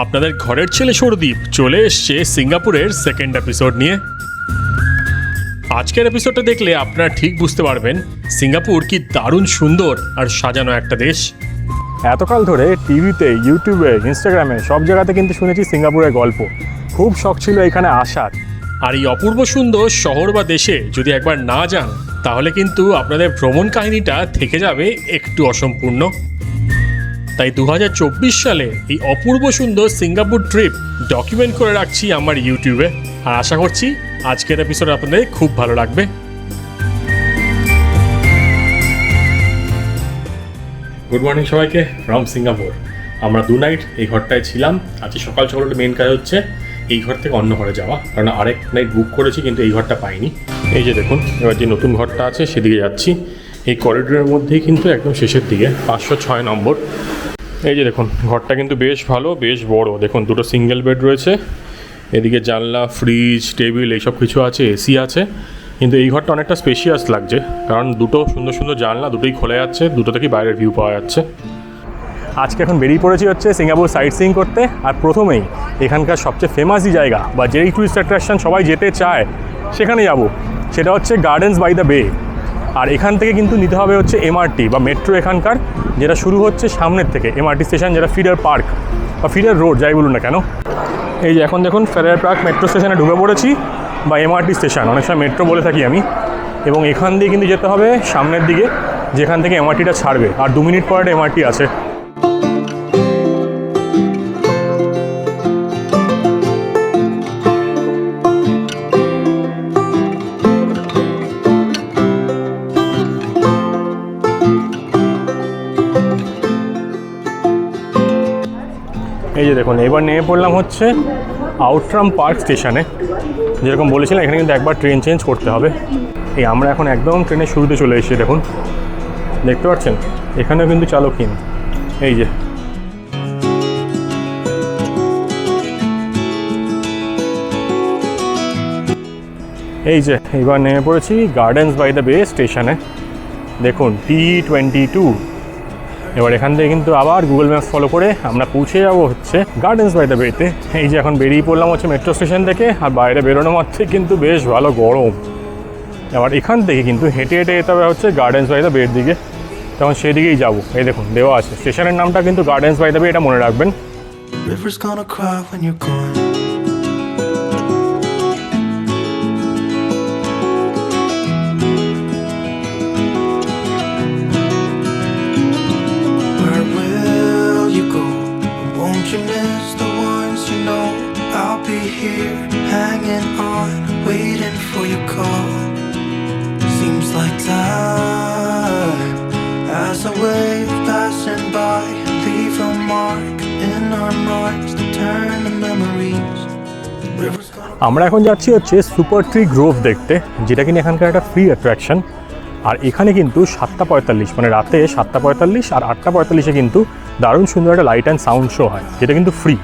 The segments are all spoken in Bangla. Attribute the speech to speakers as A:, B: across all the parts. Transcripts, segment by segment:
A: আপনাদের ঘরের ছেলে সৌরদীপ চলে এসছে সিঙ্গাপুরের সেকেন্ড এপিসোড নিয়ে। আজকের এপিসোডটা দেখলে আপনারা ঠিক বুঝতে পারবেন সিঙ্গাপুর কি দারুণ সুন্দর আর সাজানো একটা দেশ।
B: এতকাল ধরে টিভিতে, ইউটিউবে, ইনস্টাগ্রামে সব জায়গাতে কিন্তু শুনেছি সিঙ্গাপুরের গল্প। খুব শখ ছিল এখানে আসার।
A: আর এই অপূর্ব সুন্দর শহর বা দেশে যদি একবার না যান তাহলে কিন্তু আপনাদের ভ্রমণ কাহিনীটা থেকে যাবে একটু অসম্পূর্ণ। তাই 2024 সালে এই অপূর্ব সুন্দর সিঙ্গাপুর ট্রিপ ডকুমেন্ট করে রাখছি আমার ইউটিউবে, আর আশা করছি আজকের এপিসোড আপনাদের খুব ভালো লাগবে। গুড মর্নিং সবাইকে ফ্রম সিঙ্গাপুর। আমরা 2 নাইট এই ঘরটায় ছিলাম। আজকে সকাল সকাল মেন কাজ হচ্ছে এই ঘর থেকে অন্য ঘরে যাওয়া, কারণ আরেক নাইট বুক করেছি কিন্তু এই ঘরটা পাইনি। এই যে দেখুন, এবার যে নতুন ঘরটা আছে সেদিকে যাচ্ছি। এই করিডোরের মধ্যেই কিন্তু একদম শেষের দিকে 506 নম্বর। এই যে দেখুন, ঘরটা কিন্তু বেশ ভালো, বেশ বড়। দেখুন, 2টো সিঙ্গেল বেড রয়েছে, এদিকে জানলা, ফ্রিজ, টেবিল এইসব কিছু আছে, এসি আছে। কিন্তু এই ঘরটা অনেকটা স্পেশিয়াস লাগছে, কারণ 2টো সুন্দর সুন্দর জানলা, দুটোই খোলা যাচ্ছে, দুটো থেকেই বাইরের ভিউ পাওয়া যাচ্ছে।
B: আজকে এখন বেরিয়ে পড়েছি হচ্ছে সিঙ্গাপুর সাইট সিইং করতে। আর প্রথমেই এখানকার সবচেয়ে ফেমাস যে জায়গা বা যেই টুরিস্ট অ্যাট্রাকশন সবাই যেতে চায় সেখানে যাব, সেটা হচ্ছে গার্ডেন্স বাই দ্য বে। আর এখান থেকে কিন্তু নিতে হবে হচ্ছে এমআরটি বা মেট্রো এখানকার, যেটা শুরু হচ্ছে সামনের থেকে এমআরটি স্টেশন, যেটা ফিডার পার্ক বা ফিডার রোড যাই বলুন না কেন। এই যে এখন দেখুন ফেডারেল পার্ক মেট্রো স্টেশনে ঢুকে পড়েছি, বা এমআরটি স্টেশন, অনেক সময় মেট্রো বলে থাকি আমি। এবং এখান দিয়ে কিন্তু যেতে হবে সামনের দিকে, যেখান থেকে এমআরটিটা ছাড়বে। আর 2 মিনিট পর একটা এমআরটি আছে। এই যে দেখুন, এবার নেমে পড়লাম হচ্ছে আউটরাম পার্ক স্টেশনে। যেরকম বলেছিলাম, এখানে কিন্তু একবার ট্রেন চেঞ্জ করতে হবে। এই আমরা এখন একদম ট্রেনের শুরুতে চলে এসেছি। দেখুন, দেখতে পাচ্ছেন এখানেও কিন্তু চালকহীন। এই যে এবার নেমে পড়েছি গার্ডেন্স বাই দ্য বে স্টেশনে। দেখুন T22। এবার এখান থেকে কিন্তু আবার গুগল ম্যাপস ফলো করে আমরা পৌঁছে যাবো হচ্ছে গার্ডেন্স বাই দ্য বেতে। এই যে এখন বেরিয়ে পড়লাম হচ্ছে মেট্রো স্টেশন থেকে, আর বাইরে বেরোনো মাত্রই কিন্তু বেশ ভালো গরম। এবার এখান থেকে কিন্তু হেঁটে হেঁটে যেতে হবে হচ্ছে গার্ডেন্স বাই দ্য বের দিকে, তখন সেদিকেই যাবো। এই দেখুন দেওয়া আছে, স্টেশনের নামটা কিন্তু গার্ডেন্স বাই দ্য বে, এটা মনে রাখবেন।
C: Hanging on, waiting for your call. Seems like time as a wave passing by, leave a mark in our minds to turn to memories.
B: আমরা এখন যাচ্ছি হচ্ছে সুপার ট্রি গ্রোভ দেখতে, যেটা কিনা এখানকার একটা ফ্রি অ্যাট্রাকশন। আর এখানে কিন্তু 7:45 মানে রাতে 7:45 আর 8:45 কিন্তু দারুণ সুন্দর একটা লাইট অ্যান্ড সাউন্ড শো হয়, যেটা কিন্তু ফ্রি।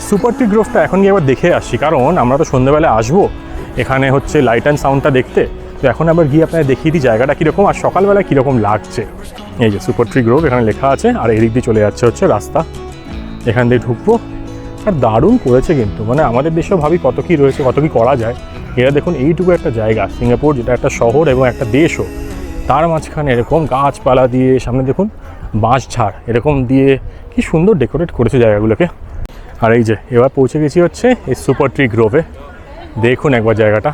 B: সুপার ট্রি গ্রোভটা এখন গিয়ে আবার দেখে আসছি, কারণ আমরা তো সন্ধ্যেবেলায় আসবো এখানে হচ্ছে লাইট অ্যান্ড সাউন্ডটা দেখতে। তো এখন আবার গিয়ে আপনাদের দেখিয়ে দিই জায়গাটা কীরকম আর সকালবেলা কীরকম লাগছে। এই যে সুপার ট্রি গ্রোভ এখানে লেখা আছে, আর এদিক দিয়ে চলে যাচ্ছে হচ্ছে রাস্তা, এখান দিয়ে ঢুকবো। আর দারুণ করেছে কিন্তু, মানে আমাদের দেশেও ভাবি কত কী রয়েছে, কত কী করা যায়। এরা দেখুন এইটুকু একটা জায়গা, সিঙ্গাপুর যেটা একটা শহর এবং একটা দেশও, তার মাঝখানে এরকম গাছপালা দিয়ে, সামনে দেখুন বাঁশঝাড় এরকম দিয়ে কি সুন্দর ডেকোরেট করেছে জায়গাগুলোকে। আর এই যে এবার পৌঁছে গেছি হচ্ছে এই সুপার ট্রি গ্রোভে। দেখুন একবার জায়গাটা।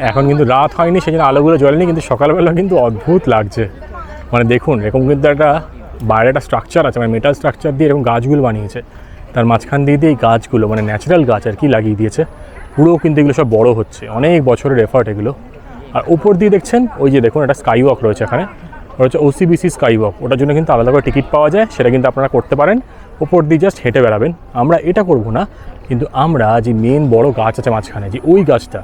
B: এখন কিন্তু রাত হয়নি, সেই জন্য আলোগুলো জ্বলেনি, কিন্তু সকালবেলা কিন্তু অদ্ভুত লাগছে। মানে দেখুন এরকম কিন্তু একটা বাইরে একটা স্ট্রাকচার আছে, মানে মেটাল স্ট্রাকচার দিয়ে এরকম গাছগুলো বানিয়েছে, তার মাঝখান দিয়ে এই গাছগুলো মানে ন্যাচারাল গাছ আর কি লাগিয়ে দিয়েছে। পুরো কিন্তু এগুলো সব বড় হচ্ছে, অনেক বছরের এফার্ট এগুলো। আর উপর দিয়ে দেখছেন ওই যে দেখুন একটা স্কাই ওয়াক রয়েছে এখানে, ওটা হচ্ছে OCBC স্কাই ওয়াক। ওটার জন্য কিন্তু আলাদা করে টিকিট পাওয়া যায়, সেটা কিন্তু আপনারা করতে পারেন। উপর দিয়ে জাস্ট হেঁটে বেড়াবেন। আমরা এটা করব না, কিন্তু আমরা যে মেন বড় গাছ আছে মাঝখানে, যে ওই গাছটা,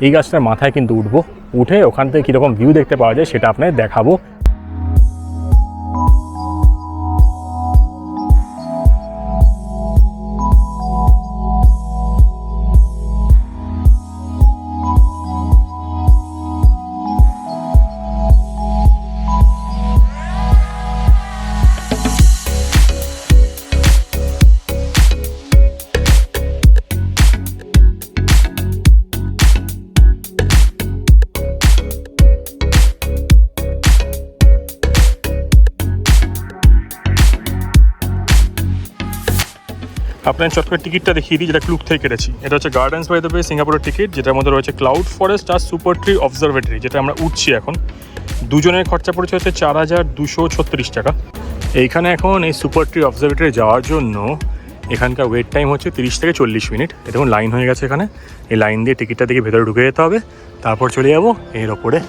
B: এই গাছটার মাথায় কিন্তু উঠবো, উঠে ওখান থেকে কীরকম ভিউ দেখতে পাওয়া যায় সেটা আপনাদের দেখাবো। আপনার চট করে টিকিটটা দেখিয়ে দিই, যেটা ক্লুক থেকে কেটেছি। এটা হচ্ছে গার্ডেন্স বাই দ্য বে সিঙ্গাপুরের টিকিট, যেটার মধ্যে রয়েছে ক্লাউড ফরেস্ট আর সুপার ট্রি অবজারভেটরি, যেটা আমরা উঠছি এখন। দুজনের খরচা পড়েছে হচ্ছে 4,236 টাকা। এইখানে এখন এই সুপার ট্রি অবজারভেটরি যাওয়ার জন্য এখানকার ওয়েট টাইম হচ্ছে 30 থেকে 40 মিনিট। দেখুন লাইন হয়ে গেছে এখানে। এই লাইন দিয়ে টিকিটটা দেখে ভেতরে ঢুকে যেতে হবে, তারপর চলে যাবো এর ওপরে।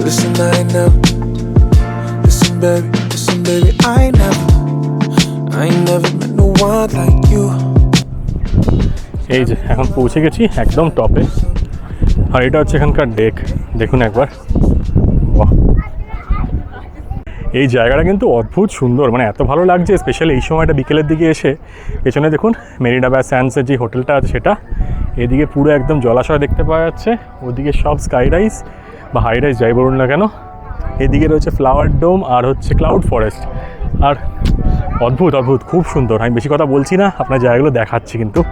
C: Listen, I never. Listen, baby, I ain't never met no one like you.
B: এই যে এখন পৌঁছে গেছি একদম টপে, আর এটা হচ্ছে এখানকার ডেক। দেখুন একবার, বাহ! এই জায়গাটা কিন্তু অদ্ভুত সুন্দর, মানে এত ভালো লাগছে, স্পেশালি এই সময়টা বিকেলের দিকে এসে। পেছনে দেখুন মেরিনা বাই স্যান্ডসের যে হোটেলটা আছে সেটা, এদিকে পুরো একদম জলাশয় দেখতে পাওয়া যাচ্ছে, ওদিকে সব স্কাই রাইজ বা হাই রাইজ যাই বলুন না কেন। এদিকে রয়েছে ফ্লাওয়ার ডোম আর হচ্ছে ক্লাউড ফরেস্ট। আর অদ্ভুত অদ্ভুত, খুব সুন্দর। আমি বেশি কথা বলছি না, আপনার জায়গাগুলো দেখাচ্ছি কিন্তু।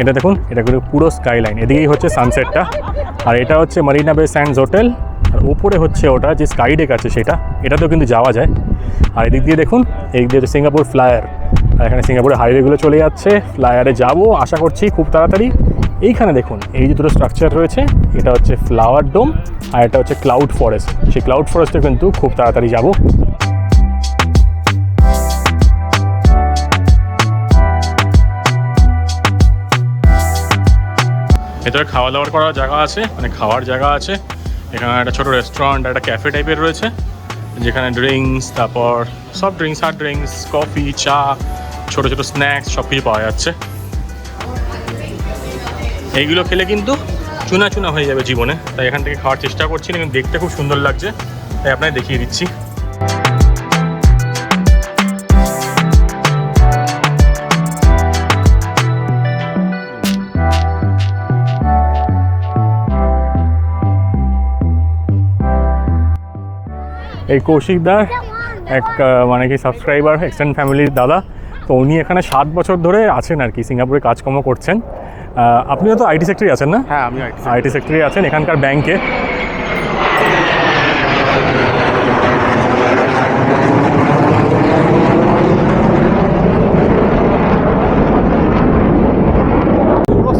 B: এটা দেখুন, এটা পুরো স্কাইলাইন, এদিকেই হচ্ছে সানসেটটা, আর এটা হচ্ছে মারিনা বে স্যান্ডস হোটেল, আর উপরে হচ্ছে ওটা যে স্কাই ডেক আছে সেটা, এটাতেও কিন্তু যাওয়া যায়। আর এদিক দিয়ে দেখুন, এই দিয়ে হচ্ছে সিঙ্গাপুর ফ্লায়ার, আর এখানে সিঙ্গাপুরের হাইওয়েগুলো চলে যাচ্ছে। ফ্লায়ারে যাবো আশা করছি খুব তাড়াতাড়ি। এইখানে দেখুন এই যে দুটো স্ট্রাকচার রয়েছে, এটা হচ্ছে ফ্লাওয়ার ডোম আর এটা হচ্ছে ক্লাউড ফরেস্ট। সেই ক্লাউড ফরেস্টে কিন্তু খুব তাড়াতাড়ি যাবো। ভেতরে খাওয়া দাওয়ার করার জায়গা আছে, মানে খাওয়ার জায়গা আছে। এখানে একটা ছোটো রেস্টুরেন্ট, একটা ক্যাফে টাইপের রয়েছে, যেখানে ড্রিঙ্কস, তারপর সব ড্রিঙ্কস, হার্ড ড্রিঙ্কস, কফি, চা, ছোটো ছোটো স্ন্যাক্স সব কিছু পাওয়া যাচ্ছে। এইগুলো খেলে কিন্তু চুনা চুনা হয়ে যাবে জীবনে, তাই এখান থেকে খাওয়ার চেষ্টা করছি না, কিন্তু দেখতে খুব সুন্দর লাগছে, তাই আপনাকে দেখিয়ে দিচ্ছি। এই কৌশিকদার এক মানে কি সাবস্ক্রাইবার, এক্সটেন্ড ফ্যামিলির দাদা, তো উনি এখানে 7 বছর ধরে আছেন আর কি, সিঙ্গাপুরে কাজকর্ম করছেন। আপনিও তো আইটি সেক্টরে আছেন না?
A: হ্যাঁ, আমি
B: আইটি সেক্টরে আছেন এখানকার ব্যাংকে।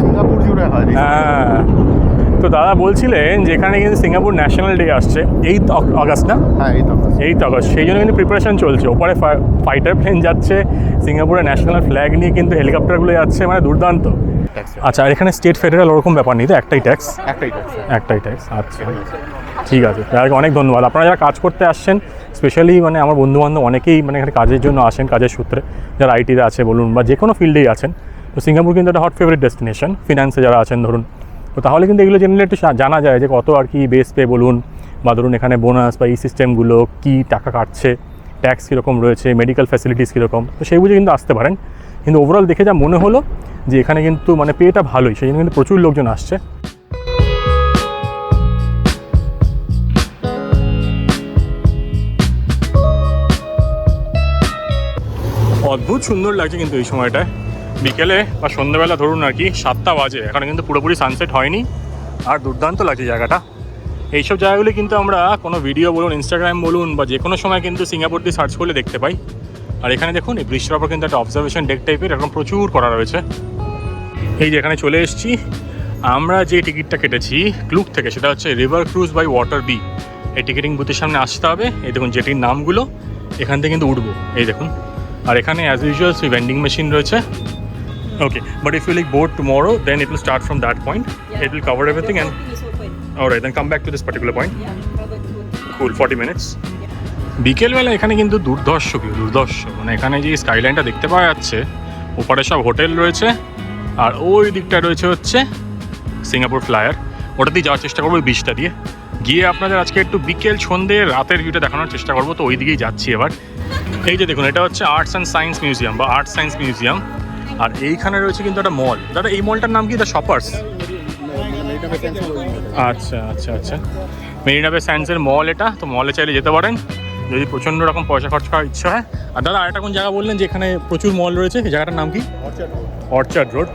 A: সিঙ্গাপুর জুড়ে হয়।
B: হ্যাঁ, তো দাদা বলছিলেন যে এখানে কিন্তু সিঙ্গাপুর ন্যাশনাল ডে আসছে 8 আগস্ট না?
A: হ্যাঁ,
B: 8 আগস্ট, সেই জন্য কিন্তু প্রিপারেশন চলছে। ওপরে ফাইটার প্লেন যাচ্ছে, সিঙ্গাপুরের ন্যাশনাল ফ্ল্যাগ নিয়ে কিন্তু হেলিকপ্টারগুলো যাচ্ছে, মানে দুর্দান্ত। আচ্ছা, আর এখানে স্টেট ফেডারেল ওরকম ব্যাপার নেই তো? একটাই ট্যাক্স? একটাই ট্যাক্স, আচ্ছা ঠিক আছে। যাই অনেক ধন্যবাদ। আপনারা যারা কাজ করতে আসছেন, স্পেশালি মানে আমার বন্ধুবান্ধব অনেকেই মানে এখানে কাজের জন্য আসেন, কাজের সূত্রে, যারা আইটিতে আছে বলুন বা যে কোনো ফিল্ডেই আছেন, তো সিঙ্গাপুর কিন্তু একটা হট ফেভারিট ডেস্টিনেশন। ফিনান্সে যারা আছেন ধরুন, তো তাহলে কিন্তু এগুলো জেনারেলি একটু জানা যায় যে কত আর কি বেস পে বলুন, বা ধরুন এখানে বোনাস বা এই সিস্টেমগুলো কী, টাকা কাটছে, ট্যাক্স কীরকম রয়েছে, মেডিকেল ফ্যাসিলিটিস কীরকম, তো সেই বুঝে কিন্তু আসতে পারেন। কিন্তু ওভারঅল দেখে যা মনে হলো যে এখানে কিন্তু মানে পেটা ভালোই, সেই জন্য কিন্তু প্রচুর লোকজন আসছে। অদ্ভুত সুন্দর লাগছে কিন্তু এই সময়টায়, বিকেলে বা সন্ধ্যাবেলা ধরুন আর কি 7টা বাজে, এখানে কিন্তু পুরোপুরি সানসেট হয়নি, আর দুর্দান্ত লাগছে জায়গাটা। এইসব জায়গাগুলি কিন্তু আমরা কোনো ভিডিও বলুন, ইনস্টাগ্রাম বলুন বা যে কোনো সময় কিন্তু সিঙ্গাপুর দিয়ে সার্চ করলে দেখতে পাই। আর এখানে দেখুন এই ব্রিজটার ওপর কিন্তু একটা অবজারভেশন ডেক টাইপের এরকম প্রচুর করা রয়েছে। এই যে এখানে চলে এসেছি, আমরা যে টিকিটটা কেটেছি ক্লুক থেকে, সেটা হচ্ছে river cruise by water B. এই টিকিটিং বুথের সামনে আসতে হবে। এই দেখুন জেটির নামগুলো, এখান থেকে কিন্তু উঠবো, এই দেখুন। আর এখানে অ্যাজ ইউজুয়াল সেই ভেন্ডিং মেশিন রয়েছে। Okay, but if you like board tomorrow, then it will start from that point.
D: Yeah.
B: It will cover everything and...
D: Everything is open.
B: Alright, then come back to this particular point.
D: Yeah, cover good.
B: Cool, 40 minutes. বিকেলবেলা এখানে কিন্তু দুর্ধর্ষ ভিউ, দুর্ধর্ষ, মানে এখানে যে স্কাইলাইনটা দেখতে পাওয়া যাচ্ছে, ওপারে সব হোটেল রয়েছে, আর ওই দিকটা রয়েছে হচ্ছে সিঙ্গাপুর ফ্লায়ার। ওটাতেই যাওয়ার চেষ্টা করবো, ওই বিচটা দিয়ে গিয়ে আপনাদের আজকে একটু বিকেল সন্ধ্যে রাতের ভিউটা দেখানোর চেষ্টা করবো। তো ওই দিকেই যাচ্ছি এবার। এই যে দেখুন, এটা হচ্ছে আর্টস অ্যান্ড সায়েন্স মিউজিয়াম বা আর্ট সায়েন্স মিউজিয়াম। আর এইখানে রয়েছে কিন্তু একটা মল। দাদা এই মলটার নাম কি? The shoppers. আচ্ছা আচ্ছা আচ্ছা, মেরিনা বে স্যান্ডসের মল এটা। তো মলে চাইলে যেতে পারেন যদি প্রচণ্ড রকম পয়সা খরচ করার ইচ্ছা হয়। আর দাদা আরেকটা কোন জায়গা বললেন যেখানে প্রচুর মল রয়েছে, এই জায়গাটার নাম কি? Orchard road.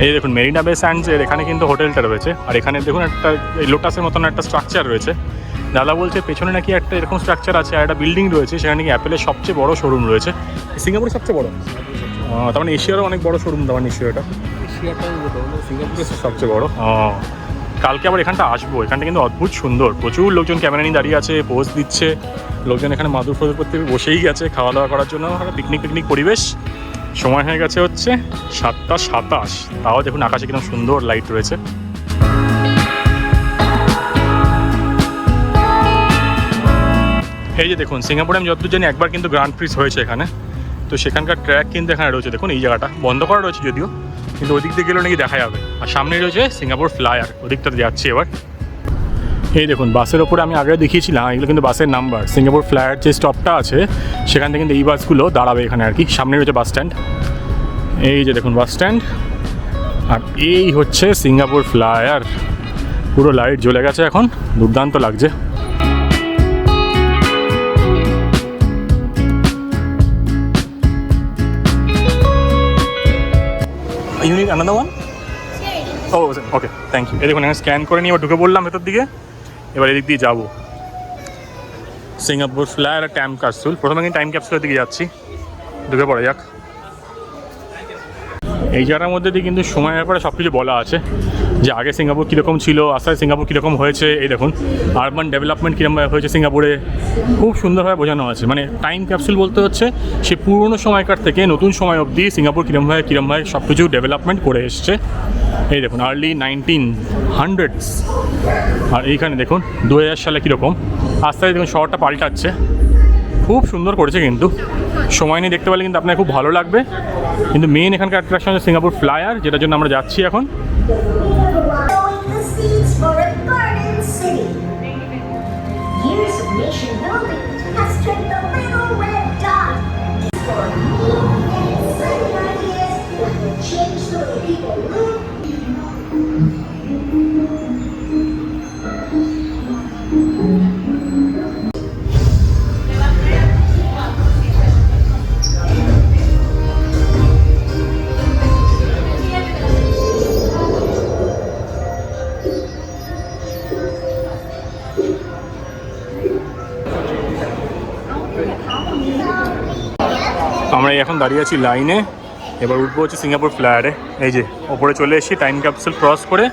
B: এই দেখুন মেরিনা বে স্যান্ডসের এখানে কিন্তু হোটেলটা রয়েছে। আর এখানে দেখুন একটা এই লোটাসের মতন একটা স্ট্রাকচার রয়েছে। দাদা বলছে পেছনে নাকি একটা এরকম স্ট্রাকচার আছে, আর একটা বিল্ডিং রয়েছে, সেখানে নাকি অ্যাপেলের সবচেয়ে বড় শোরুম রয়েছে। সিঙ্গাপুরের সবচেয়ে বড়, তার মানে এশিয়ারও অনেক বড় শোরুম তার মানে নিশ্চয়ই এটা। সিঙ্গাপুরের সবচেয়ে বড়। কালকে আবার এখানটা আসবো। এখানটা কিন্তু অদ্ভুত সুন্দর, প্রচুর লোকজন ক্যামেরা নিয়ে দাঁড়িয়ে আছে, পোজ দিচ্ছে। লোকজন এখানে মাদুর ফদুর করতে বসেই গেছে খাওয়া দাওয়া করার জন্য। পিকনিক পরিবেশ। সময় হয়ে গেছে হচ্ছে 7:27। তাও দেখুন আকাশে কিরকম সুন্দর লাইট রয়েছে। এই যে দেখুন সিঙ্গাপুরে আমি যতদূর জানি একবার কিন্তু গ্র্যান্ড প্রিক্স হয়েছে এখানে। তো সেখানকার ট্র্যাক কিন্তু এখানে রয়েছে। দেখুন এই জায়গাটা বন্ধ করা রয়েছে যদিও, কিন্তু ওই দিক দিয়ে গেলেও নাকি দেখা যাবে। আর সামনে রয়েছে সিঙ্গাপুর ফ্লায়ার, ওদিকটাতে যাচ্ছি এবার। এই দেখুন বাসের ওপরে আমি আগে দেখিয়েছিলাম, এগুলো কিন্তু বাসের নাম্বার। সিঙ্গাপুর ফ্লায়ার যে স্টপটা আছে সেখান থেকে কিন্তু এই বাসগুলো দাঁড়াবে এখানে আর কি। সামনে রয়েছে বাস স্ট্যান্ড, এই যে দেখুন বাস স্ট্যান্ড। আর এই হচ্ছে সিঙ্গাপুর ফ্লায়ার, পুরো লাইট জ্বলে গেছে এখন, দুর্দান্ত লাগছে। You need another one? Oh, okay, thank you. এই দেখুন আমি স্ক্যান করে নিয়ে এবার ঢুকে পড়লাম ভেতর দিকে। এবার এদিক দিয়ে যাবো সিঙ্গাপুর ফ্লায়ার আর টাইম ক্যাপসুল। প্রথমে কিন্তু টাইম ক্যাপসুলের দিকে যাচ্ছি, ঢুকে পড়া যাক। এই জায়গার মধ্যে দিয়ে কিন্তু সময়ের ব্যাপারে সব কিছু বলা আছে, যে আগে সিঙ্গাপুর কীরকম ছিল, আস্তে আস্তে সিঙ্গাপুর কীরকম হয়েছে। এই দেখুন আরবান ডেভেলপমেন্ট কীরকমভাবে হয়েছে সিঙ্গাপুরে, খুব সুন্দরভাবে বোঝানো আছে। মানে টাইম ক্যাপসুল বলতে হচ্ছে সে পুরনো সময়কার থেকে নতুন সময় অবধি সিঙ্গাপুর কীরকমভাবে সব কিছু ডেভেলপমেন্ট করে এসছে। এই দেখুন আর্লি 1900s। আর এইখানে দেখুন 2000 সালে কীরকম আস্তে আস্তে দেখুন শহরটা পাল্টাচ্ছে। খুব সুন্দর করেছে, কিন্তু সময় নিয়ে দেখতে পেলে কিন্তু আপনার খুব ভালো লাগবে। কিন্তু মেন এখানকার অ্যাট্রাকশন হচ্ছে সিঙ্গাপুর ফ্লায়ার, যেটার জন্য আমরা যাচ্ছি এখন। আমরা এখন দাঁড়িয়ে আছি লাইনে, এবার উঠবো হচ্ছে সিঙ্গাপুর ফ্লায়ারে। এই যে ওপরে চলে এসেছি, টাইম ক্যাপসুল ক্রস করে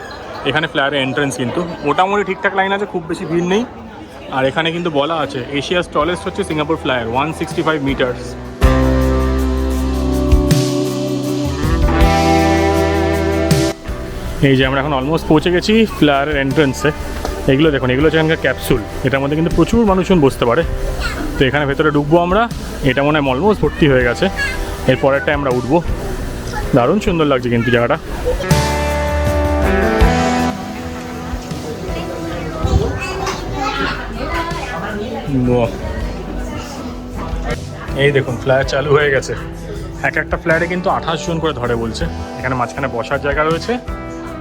B: এখানে ফ্লায়ারের এন্ট্রেন্স কিন্তু মোটামুটি ঠিকঠাক লাইন আছে, খুব বেশি ভিড় নেই। আর এখানে কিন্তু বলা আছে এশিয়ার টলেস্ট হচ্ছে সিঙ্গাপুর ফ্লায়ার, 165 মিটার্স। এই যে আমরা এখন অলমোস্ট পৌঁছে গেছি ফ্লায়ারের এন্ট্রেন্সে। এগুলো দেখুন, এগুলো হচ্ছে এখানকার ক্যাপসুল, এটার মধ্যে কিন্তু প্রচুর মানুষজন বসতে পারে। তো এখানে ভেতরে ঢুকবো আমরা, এটা মনে হয় অলমোস্ট ভর্তি হয়ে গেছে। এরপরেরটায় আমরা উঠবো, দারুণ সুন্দর লাগছে কিন্তু জায়গাটা। এই দেখুন ফ্লায়ার চালু হয়ে গেছে। একটা ফ্লায়ারে কিন্তু 28 জন করে ধরে বলছে। এখানে মাঝখানে বসার জায়গা রয়েছে,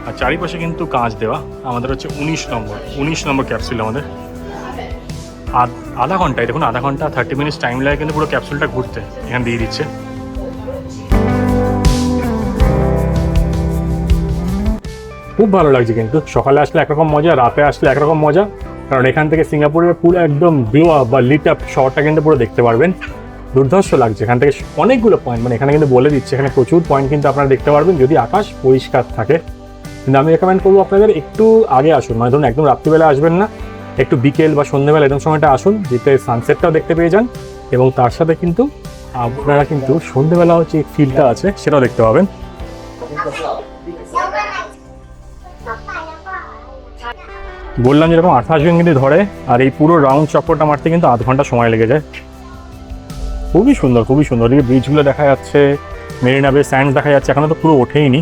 B: আর চারিপাশে কিন্তু কাঁচ দেওয়া। আমাদের হচ্ছে 19 নম্বর ক্যাপসুল আমাদের। আধা ঘন্টায় দেখুন, আধা ঘন্টা 30 মিনিটস টাইম লাগে কিন্তু পুরো ক্যাপসুলটা ঘুরতে, এখানে দিয়ে দিচ্ছে। খুব ভালো লাগছে কিন্তু, সকালে আসলে একরকম মজা, রাতে আসলে একরকম মজা। কারণ এখান থেকে সিঙ্গাপুরের পুরো একদম গ্লো আপ বা লিট আপ শহরটা কিন্তু পুরো দেখতে পারবেন। দুর্ধর্ষ লাগছে। এখান থেকে অনেকগুলো পয়েন্ট, মানে এখানে কিন্তু বলে দিচ্ছে এখানে প্রচুর পয়েন্ট কিন্তু আপনারা দেখতে পারবেন যদি আকাশ পরিষ্কার থাকে। কিন্তু আমি রেকমেন্ড করবো আপনাদের একটু আগে আসুন, মানে ধরুন একদম রাত্রিবেলা আসবেন না, একটু বিকেল বা সন্ধ্যেবেলা এরকম সময়টা আসুন, যেতে সানসেটটাও দেখতে পেয়ে যান এবং তার সাথে কিন্তু আপনারা কিন্তু সন্ধ্যেবেলা হচ্ছে এই ফিলটা আছে সেটাও দেখতে পাবেন। বললাম যেরকম 28 জন কিন্তু ধরে, আর এই পুরো রাউন্ড চক্করটা মারতে কিন্তু আধ ঘন্টা সময় লেগে যায়। খুবই সুন্দর, খুবই সুন্দর। এই ব্রিজগুলো দেখা যাচ্ছে, মেরিনা বে স্যান্ড দেখা যাচ্ছে, এখনো তো পুরো ওঠেইনি।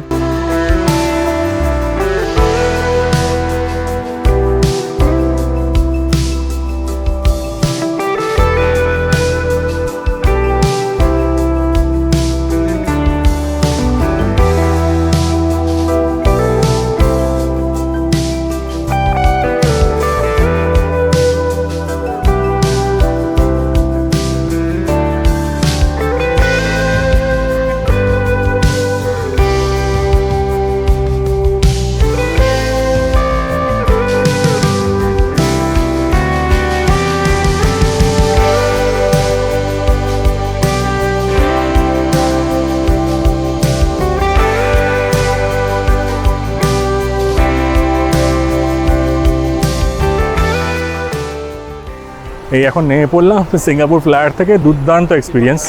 B: এই এখন নেমে পড়লাম সিঙ্গাপুর ফ্লাইট থেকে। দুর্দান্ত এক্সপিরিয়েন্স।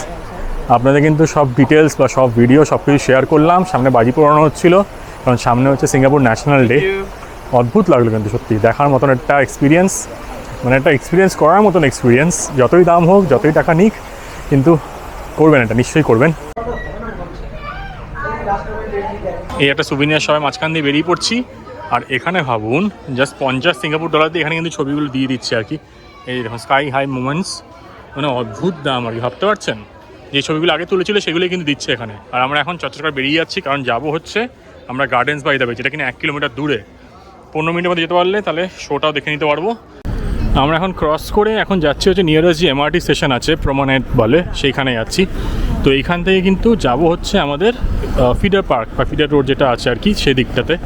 B: আপনাদের কিন্তু সব ডিটেলস বা সব ভিডিও সব কিছু শেয়ার করলাম। সামনে বাজি পোড়ানো হচ্ছিলো, কারণ সামনে হচ্ছে সিঙ্গাপুর ন্যাশনাল ডে। অদ্ভুত লাগলো কিন্তু, সত্যি দেখার মতন একটা এক্সপিরিয়েন্স, মানে একটা এক্সপিরিয়েন্স করার মতন এক্সপিরিয়েন্স। যতই দাম হোক, যতই টাকা নিক, কিন্তু করবেন, এটা নিশ্চয়ই করবেন। এই একটা সুবিনিয়ার সবাই মাঝখান দিয়ে বেরিয়ে পড়ছি। আর এখানে ভাবুন, জাস্ট 50 সিঙ্গাপুর ডলার দিয়ে এখানে কিন্তু ছবিগুলো দিয়ে দিচ্ছে আর কি। এই দেখুন স্কাই হাই মোমেন্টস, মানে অদ্ভুত দাম আর কি, ভাবতে পারছেন? যে ছবিগুলো আগে তুলেছিল সেগুলোই কিন্তু দিচ্ছে এখানে। আর আমরা এখন চটচট করে বেরিয়ে যাচ্ছি, কারণ যাবো হচ্ছে আমরা গার্ডেন্স বাই দ্য বে, যেটা কিনা 1 কিলোমিটার দূরে। 15 মিনিটের মধ্যে যেতে পারলে তাহলে শোটাও দেখে নিতে পারবো। আমরা এখন ক্রস করে এখন যাচ্ছি হচ্ছে নিয়ারেস্ট যে এমআরটি স্টেশন আছে প্রমোনেট বলে, সেইখানে যাচ্ছি। তো এইখান থেকে কিন্তু যাব হচ্ছে আমাদের ফিডার পার্ক বা ফিডার রোড যেটা আছে আর কি, সেই দিকটাতে।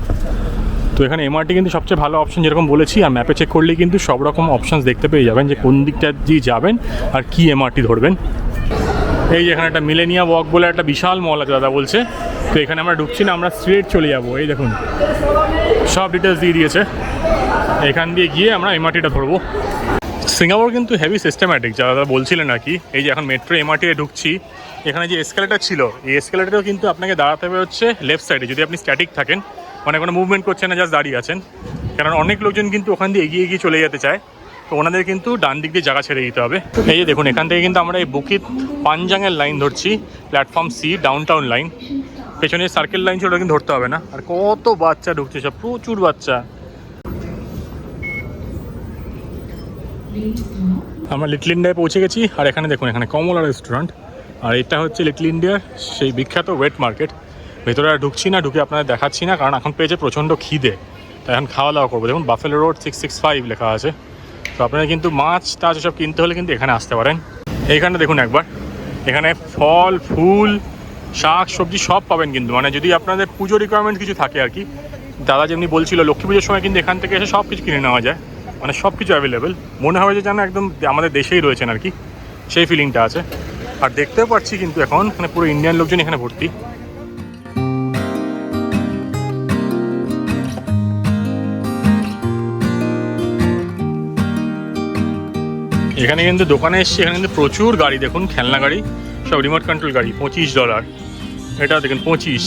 B: তো এখানে এমআরটি কিন্তু সবচেয়ে ভালো অপশন, যেরকম বলেছি। আর ম্যাপে চেক করলেই কিন্তু সব রকম অপশানস দেখতে পেয়ে যাবেন যে কোন দিকটা দিয়ে যাবেন আর কি এমআরটি ধরবেন। এই যে এখানে একটা মিলেনিয়া ওয়াক বলে একটা বিশাল মল আছে দাদা বলছে। তো এখানে আমরা ঢুকছি না, আমরা স্ট্রেট চলে যাবো। এই দেখুন সব ডিটেলস দিয়ে দিয়েছে। এখান দিয়ে গিয়ে আমরা এমআরটিটা ধরবো। সিঙ্গাপুর কিন্তু হেভি সিস্টেম্যাটিক, যা দাদা বলছিলেন আর কি। এই যে এখন মেট্রো এমআরটিতে ঢুকছি, এখানে যে এসকেলেটার ছিল, এই এসকেলেটারও কিন্তু আপনাকে দাঁড়াতে হবে হচ্ছে লেফট সাইডে, যদি আপনি স্ট্যাটিক থাকেন, মানে কোনো মুভমেন্ট করছেন না, জাস্ট দাঁড়িয়ে আছেন। কারণ অনেক লোকজন কিন্তু ওখান দিয়ে এগিয়ে এগিয়ে চলে যেতে চায়, তো ওনাদের কিন্তু ডান দিক দিয়ে জায়গা ছেড়ে দিতে হবে। এই যে দেখুন, এখান থেকে কিন্তু আমরা এই বুকিত পানজাংয়ের লাইন ধরছি, platform C downtown line. পেছনে সার্কেল লাইন ছিল, ওটা কিন্তু ধরতে হবে না। আর কত বাচ্চা ঢুকছে, সব প্রচুর বাচ্চা। আমরা লিটল ইন্ডিয়ায় পৌঁছে গেছি। আর এখানে দেখুন, এখানে কমলা রেস্টুরেন্ট, আর এটা হচ্ছে লিটল ইন্ডিয়ার সেই বিখ্যাত ওয়েট মার্কেট। ভেতরে আর ঢুকছি না, ঢুকে আপনাদের দেখাচ্ছি না, কারণ এখন পেয়েছে প্রচণ্ড খিদে, তাই এখন খাওয়া দাওয়া করবো। দেখুন বাফেলো রোড 665 লেখা আছে। তো আপনারা কিন্তু মাছ টাছ এসব কিনতে হলে কিন্তু এখানে আসতে পারেন। এইখানটা দেখুন একবার, এখানে ফল ফুল শাক সবজি সব পাবেন কিন্তু, মানে যদি আপনাদের পুজো রিকোয়ারমেন্ট কিছু থাকে আর কি। দাদা যেমনি বলছিল, লক্ষ্মী পুজোর সময় কিন্তু এখান থেকে এসে সব কিছু কিনে নেওয়া যায়, মানে সব কিছু অ্যাভেলেবেল। মনে হয় যে যেন একদম আমাদের দেশেই রয়েছেন আর কি, সেই ফিলিংটা আছে। আর দেখতেও পাচ্ছি কিন্তু এখন মানে পুরো ইন্ডিয়ান লোকজন এখানে ভর্তি। এখানে কিন্তু দোকানে এসছি, এখানে কিন্তু প্রচুর গাড়ি দেখুন, খেলনা গাড়ি, সব রিমোট কন্ট্রোল গাড়ি। $25, এটা দেখুন 25।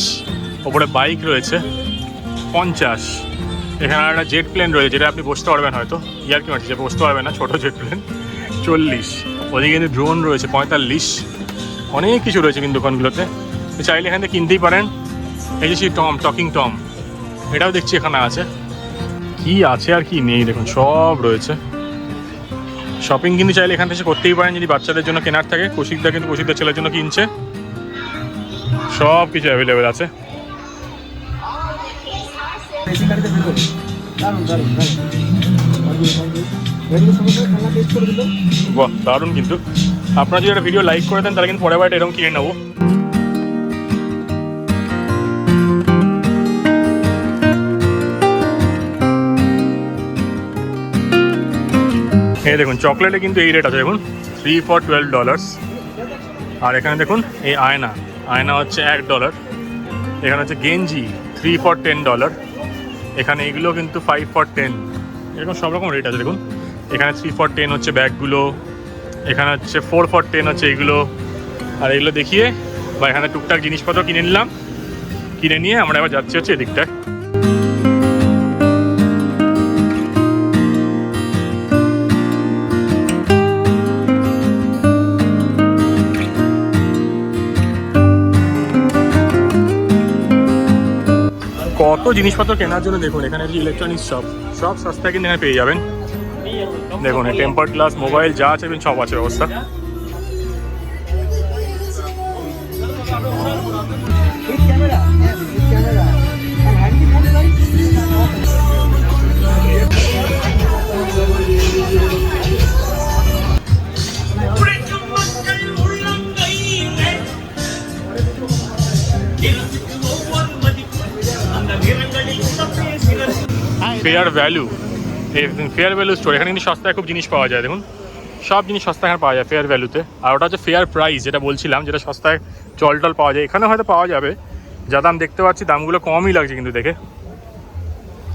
B: ওপরে বাইক রয়েছে 50। এখানে একটা জেট প্লেন রয়েছে, যেটা আপনি বসতে পারবেন হয়তো, ইয়ার কি মারছে, বসতে পারবেন না, ছোটো জেট প্লেন 40। ওদিকে কিন্তু ড্রোন রয়েছে 45। অনেক কিছু রয়েছে কিন্তু দোকানগুলোতে, চাইলে এখান থেকে কিনতেই পারেন। এই যে সেই টকিং টম, এটাও দেখছি এখানে আছে। কি আছে আর কি নেই দেখুন, সব রয়েছে। শপিং কিন্তু চাইলে এখান থেকে করতেই পারেন, যদি বাচ্চাদের জন্য কেনার থাকে। কৌশিকদা কিন্তু কৌশিকদার ছেলের জন্য কিনছে, সব কিছু অ্যাভেলেবেল আছে। বাহ দারুণ কিন্তু। আপনারা যদি একটা ভিডিও লাইক করে দেন তাহলে কিন্তু পরের বার এরকম কিনে নেবো। এই দেখুন চকলেটে কিন্তু এই রেট আছে, দেখুন 3 for $12। আর এখানে দেখুন এই আয়না হচ্ছে $1। এখানে হচ্ছে গেঞ্জি 3 for $10। এখানে এগুলো কিন্তু 5 for $10। এরকম সব রকম রেট আছে দেখুন। এখানে 3 for $10 হচ্ছে ব্যাগগুলো, এখানে হচ্ছে 4 for $10 হচ্ছে এইগুলো, আর এগুলো দেখিয়ে বা এখানে টুকটাক জিনিসপত্র কিনে নিলাম, কিনে নিয়ে আমরা এবার যাচ্ছি হচ্ছে এদিকটায়। কত জিনিসপত্র কেনার জন্য দেখুন, এখানে যে ইলেকট্রনিক্স সব সস্তায় কিন্তু এখানে পেয়ে যাবেন। দেখুন এই টেম্পার গ্লাস, মোবাইল যা আছে সব আছে ব্যবস্থা। Fair value, fair value store, এখানে কিন্তু সস্তায় খুব জিনিস পাওয়া যায়। দেখুন সব জিনিস সস্তা এখানে পাওয়া যায় ফেয়ার ভ্যালুতে। আর ওটা হচ্ছে ফেয়ার প্রাইস, যেটা বলছিলাম, যেটা সস্তায় জল টল পাওয়া যায়, এখানে হয়তো পাওয়া যাবে। যা দাম দেখতে পাচ্ছি দামগুলো কমই লাগছে কিন্তু দেখে।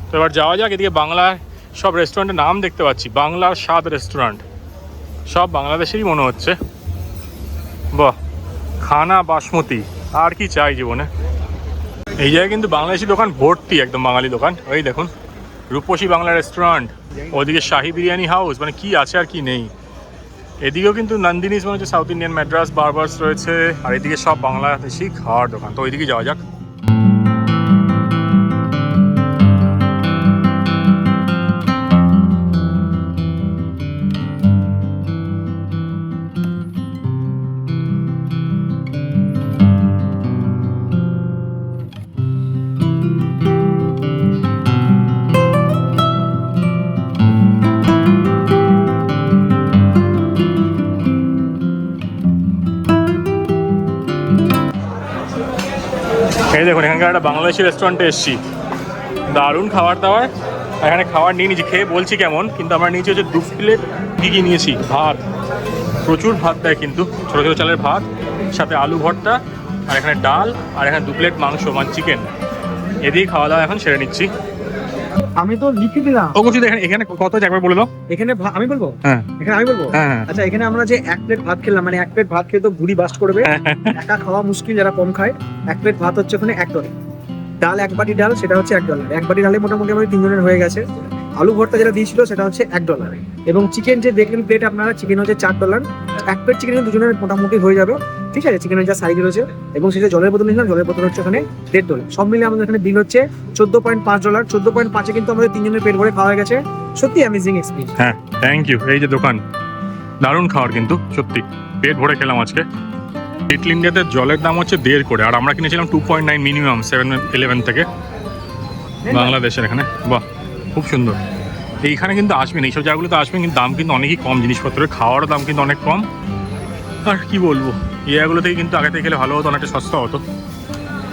B: তো এবার যাওয়া যাক এদিকে। বাংলার সব রেস্টুরেন্টের নাম দেখতে পাচ্ছি, বাংলার স্বাদ রেস্টুরেন্ট, সব বাংলাদেশেরই মনে হচ্ছে। বাহ, খানা বাসমতি, আর কি চাই জীবনে। এই জায়গায় কিন্তু বাংলাদেশি দোকান ভর্তি, একদম বাঙালি দোকান। ওই দেখুন রূপসী বাংলা রেস্টুরেন্ট, ওদিকে শাহি বিরিয়ানি হাউস, মানে কি আছে আর কি নেই। এদিকেও কিন্তু নন্দিনীস মানে হচ্ছে সাউথ ইন্ডিয়ান ম্যাড্রাস বারবার্স রয়েছে, আর এদিকে সব বাংলাদেশি খাওয়ার দোকান। তো ওইদিকে যাওয়া যাক। এই দেখুন এখানকার একটা বাংলাদেশি রেস্টুরেন্টে এসেছি, দারুণ খাবার দাবার। এখানে খাবার নিয়ে নিয়েছি, খেয়ে বলছি কেমন, কিন্তু আমরা নিয়েছি হচ্ছে 2 প্লেট কী নিয়েছি, ভাত, প্রচুর ভাত দেয় কিন্তু, ছোটো ছোটো চালের ভাত, সাথে আলু ভর্তা, আর এখানে ডাল, আর এখানে 2 প্লেট মাংস মানে চিকেন। এদিকে খাওয়া দাওয়া এখন সেরে নিচ্ছি।
E: আমি তো লিখে দিলাম।
B: ও কিছু দেখেন এখানে কত আছে একবার বলে দাও।
E: এখানে আমি বলবো,
B: হ্যাঁ
E: এখানে আমি বলবো।
B: হ্যাঁ
E: আচ্ছা, এখানে আমরা যে 1 প্লেট ভাত খেলাম, মানে 1 প্লেট ভাত খেয়ে তো ভুড়ি বাস্ট করবে, একা খাওয়া মুশকিল যারা কম খায়। 1 প্লেট ভাত হচ্ছে ওখানে $1, ডাল 1 বাটি ডাল সেটা হচ্ছে $1, 1 বাটি ডালে মোটামুটি আমাদের 3 জনের হয়ে গেছে। আলু ভর্তা যেটা দিয়েছিল সেটা হচ্ছে $1, এবং চিকেন যে দেখলেন প্লেট আপনারা, চিকেন হচ্ছে $4। 1 প্লেট চিকেন দুজনের মোটামুটি হয়ে যাবে, ঠিক আছে। চিকেনের যা সাইজ রয়েছে, এবং সেটা জলের বোতল নিলাম, জলের বোতল হচ্ছে ওখানে $1.5। সব মিলে আমাদের এখানে বিল হচ্ছে $14.5। 14.5-এ কিন্তু আমাদের 3 জনের পেট ভরে খাওয়া হয়ে গেছে। সত্যি অ্যামেজিং এক্সপিরিয়েন্স।
B: হ্যাঁ, থ্যাংক ইউ। এই যে দোকান, দারুণ খাবার কিন্তু সত্যি, পেট ভরে খেলাম আজকে। লিটল ইন্ডিয়াতে জলের দাম হচ্ছে 1.5 করে, আর আমরা কিনেছিলাম 2.9 মিনিমাম 7-11 থেকে বাংলাদেশের। এখানে বাহ, খুব সুন্দর। এইখানে কিন্তু আসবেন, এইসব জায়গাগুলোতে আসবেন, কিন্তু দাম কিন্তু অনেকই কম, জিনিসপত্রের খাওয়ারও দাম কিন্তু অনেক কম। আর কি বলবো, এই জায়গাগুলো থেকে কিন্তু আগে থেকে গেলে ভালো হতো, অনেকটা সস্তা হতো।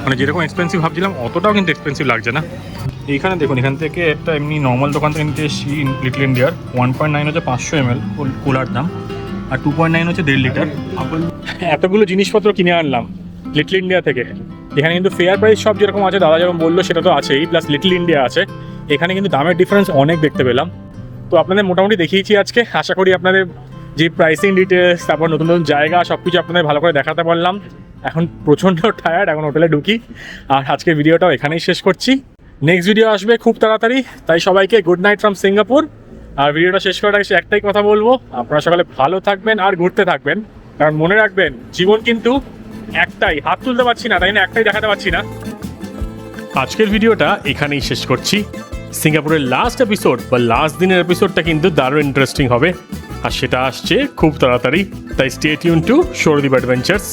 B: মানে যেরকম এক্সপেন্সিভ ভাবছিলাম অতটাও কিন্তু এক্সপেন্সিভ লাগছে না। এইখানে দেখুন, এখান থেকে একটা এমনি নর্মাল দোকান থেকে নিতে এসেছি লিটল ইন্ডিয়ার। 1.9 হচ্ছে 500 ml কুলার দাম, আর 2.9 হচ্ছে 1.5 লিটার। এতগুলো জিনিসপত্র কিনে আনলাম লিটল ইন্ডিয়া থেকে। এখানে কিন্তু ফেয়ার প্রাইস সব যেরকম আছে, দাদা যেরকম বললো সেটা তো আছেই, প্লাস লিটল ইন্ডিয়া আছে। এখানে কিন্তু দামের ডিফারেন্স অনেক দেখতে পেলাম। তো আপনাদের মোটামুটি দেখিয়েছি আজকে। আশা করি আপনাদের যে প্রাইসিং ডিটেলস, তারপর নতুন নতুন জায়গা, সব কিছু আপনাদের ভালো করে দেখাতে পারলাম। এখন প্রচণ্ড টায়ার্ড, এখন হোটেলে ঢুকি। আর আজকের ভিডিওটাও এখানেই শেষ করছি। নেক্সট ভিডিও আসবে খুব তাড়াতাড়ি, তাই সবাইকে গুড নাইট ফ্রম সিঙ্গাপুর। আর ভিডিওটা শেষ করার আগে একটাই কথা বলবো, আপনারা সকালে ভালো থাকবেন আর ঘুরতে থাকবেন, কারণ মনে রাখবেন জীবন কিন্তু একটাই। হাত তুলতে পারছি না, তাই না, একটাই দেখাতে পারছি না। আজকের ভিডিওটা এখানেই শেষ করছি। সিঙ্গাপুরের লাস্ট এপিসোড বা লাস্ট দিনের এপিসোডটা কিন্তু দারুণ ইন্টারেস্টিং হবে, আর সেটা আসছে খুব তাড়াতাড়ি। তাই stay tune to Sourodip adventures.